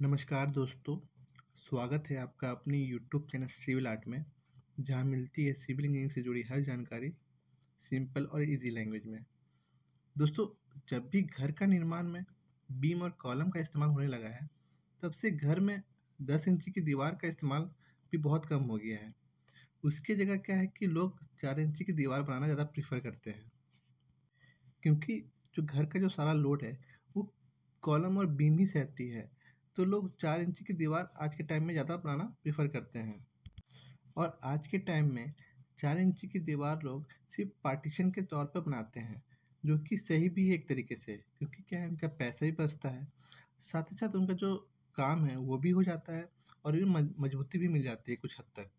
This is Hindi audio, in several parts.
नमस्कार दोस्तों, स्वागत है आपका अपनी यूट्यूब चैनल सिविल आर्ट में, जहां मिलती है सिविल इंजीनियरिंग से जुड़ी हर जानकारी सिंपल और इजी लैंग्वेज में। दोस्तों, जब भी घर का निर्माण में बीम और कॉलम का इस्तेमाल होने लगा है, तब से घर में 10 इंची की दीवार का इस्तेमाल भी बहुत कम हो गया है। उसकी जगह क्या है कि लोग 4 इंची की दीवार बनाना ज़्यादा प्रेफर करते हैं, क्योंकि जो घर का जो सारा लोड है वो कॉलम और बीम ही सहती है। तो लोग 4 इंची की दीवार आज के टाइम में ज़्यादा बनाना प्रेफर करते हैं। और आज के टाइम में 4 इंची की दीवार लोग सिर्फ पार्टीशन के तौर पर बनाते हैं, जो कि सही भी है एक तरीके से, क्योंकि क्या है, उनका पैसा भी बचता है, साथ ही साथ उनका जो काम है वो भी हो जाता है और ये मजबूती भी मिल जाती है कुछ हद तक।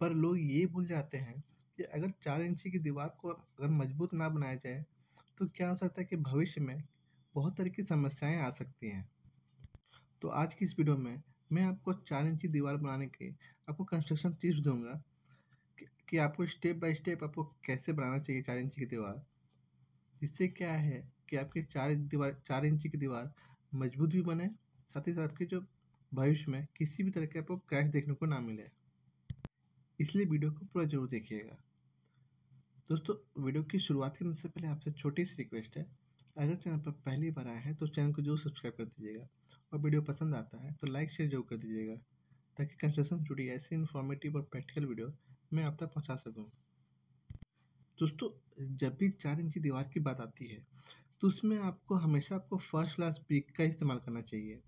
पर लोग ये भूल जाते हैं कि अगर 4 इंची की दीवार को अगर मजबूत ना बनाया जाए, तो क्या हो सकता है कि भविष्य में बहुत तरह की समस्याएं आ सकती हैं। तो आज की इस वीडियो में मैं आपको 4 इंची दीवार बनाने के आपको कंस्ट्रक्शन टिप्स दूंगा कि आपको स्टेप बाय स्टेप आपको कैसे बनाना चाहिए 4 इंची की दीवार, जिससे क्या है कि आपकी 4 इंची की दीवार मजबूत भी बने, साथ ही साथ आपके जो भविष्य में किसी भी तरह के आपको क्रैश देखने को ना मिले। इसलिए वीडियो को पूरा जरूर देखिएगा। दोस्तों, वीडियो की शुरुआत करने से पहले आपसे छोटी सी रिक्वेस्ट है, अगर चैनल पर पहली बार आए हैं तो चैनल को जरूर सब्सक्राइब कर दीजिएगा और वीडियो पसंद आता है तो लाइक शेयर जरूर कर दीजिएगा, ताकि कंस्ट्रक्शन से जुड़ी ऐसी इन्फॉर्मेटिव और प्रैक्टिकल वीडियो मैं आप तक पहुंचा सकूं। दोस्तों, जब भी 4 इंची दीवार की बात आती है तो उसमें आपको फर्स्ट क्लास ब्रिक का इस्तेमाल करना चाहिए।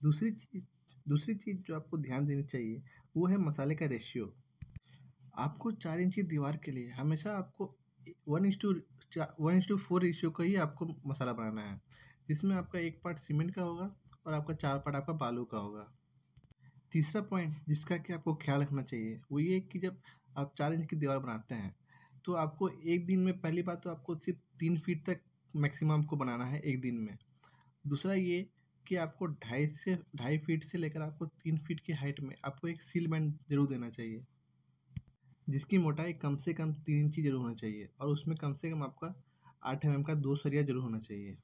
दूसरी चीज़ जो आपको ध्यान देनी चाहिए वो है मसाले का रेशियो। आपको 4 इंची दीवार के लिए हमेशा आपको 1:4 रेशियो का ही आपको मसाला बनाना है, जिसमें आपका 1 पार्ट सीमेंट का होगा और आपका 4 पार्ट आपका बालू का होगा। तीसरा पॉइंट जिसका कि आपको ख्याल रखना चाहिए वो ये कि जब आप 4 इंच की दीवार बनाते हैं तो आपको एक दिन में, पहली बात तो आपको सिर्फ 3 फीट तक मैक्सिमम आपको बनाना है एक दिन में। दूसरा ये कि आपको 2.5 फीट से लेकर आपको 3 फीट की हाइट में आपको एक सील बैंड जरूर देना चाहिए, जिसकी मोटाई कम से कम 3 इंची जरूर होना चाहिए और उसमें कम से कम आपका 8 mm का 2 सरिया जरूर होना चाहिए।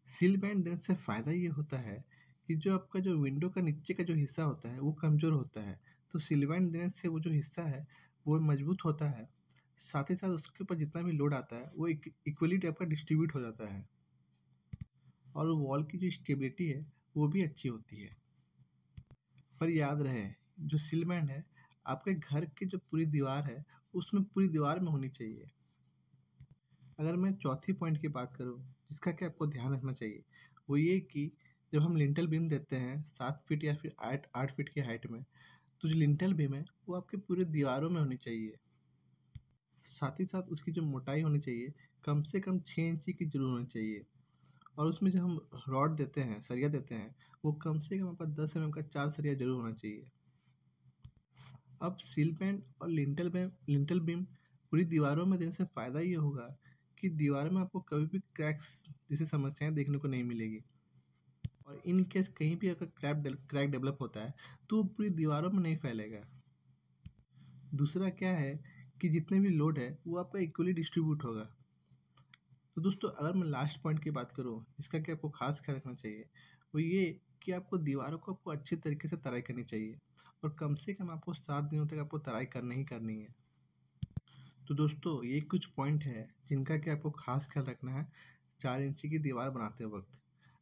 सील बैंड देने से फ़ायदा ये होता है कि जो आपका जो विंडो का नीचे का जो हिस्सा होता है वो कमज़ोर होता है, तो सील बैंड देने से वो जो हिस्सा है वो मजबूत होता है। साथ ही साथ उसके ऊपर जितना भी लोड आता है वो इक्वली टाइप का डिस्ट्रीब्यूट हो जाता है और वॉल की जो स्टेबिलिटी है वो भी अच्छी होती है। पर याद रहे, जो सील बैंड है आपके घर की जो पूरी दीवार है उसमें पूरी दीवार में होनी चाहिए। अगर मैं चौथी पॉइंट की बात करूँ जिसका कि आपको ध्यान रखना चाहिए, वो ये कि जब हम लिंटल बीम देते हैं 7 फीट या फिर 8 फीट की हाइट में, तो जो लिंटल बीम है वो आपके पूरे दीवारों में होनी चाहिए। साथ ही साथ उसकी जो मोटाई होनी चाहिए कम से कम 6 इंची की जरूर होनी चाहिए और उसमें जो हम रॉड देते हैं, सरिया देते हैं, वो कम से कम आपका 10 mm का 4 सरिया जरूर होना चाहिए। अब सील पैंट और लिंटल बीम पूरी दीवारों में देने से फ़ायदा ये होगा कि दीवार में आपको कभी भी क्रैक्स जैसी समस्याएं देखने को नहीं मिलेगी और इन केस कहीं भी अगर क्रैक डेवलप होता है तो वो पूरी दीवारों में नहीं फैलेगा। दूसरा क्या है कि जितने भी लोड है वो आपका इक्वली डिस्ट्रीब्यूट होगा। तो दोस्तों, अगर मैं लास्ट पॉइंट की बात करूँ जिसका कि आपको खास ख्याल रखना चाहिए, वो ये कि आपको दीवारों को आपको अच्छे तरीके से तराई करनी चाहिए और कम से कम आपको 7 दिनों तक आपको तराई करनी ही करनी है। तो दोस्तों, ये कुछ पॉइंट है जिनका कि आपको खास ख्याल रखना है 4 इंची की दीवार बनाते वक्त।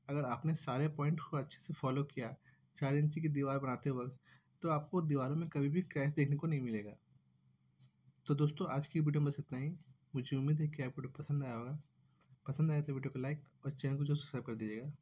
अगर आपने सारे पॉइंट को अच्छे से फॉलो किया 4 इंची की दीवार बनाते वक्त, तो आपको दीवारों में कभी भी क्रैश देखने को नहीं मिलेगा। तो दोस्तों, आज की वीडियो में बस इतना ही। मुझे उम्मीद है कि आपको वीडियो पसंद आया होगा। पसंद आया तो वीडियो को लाइक और चैनल को जो सब्सक्राइब कर दीजिएगा।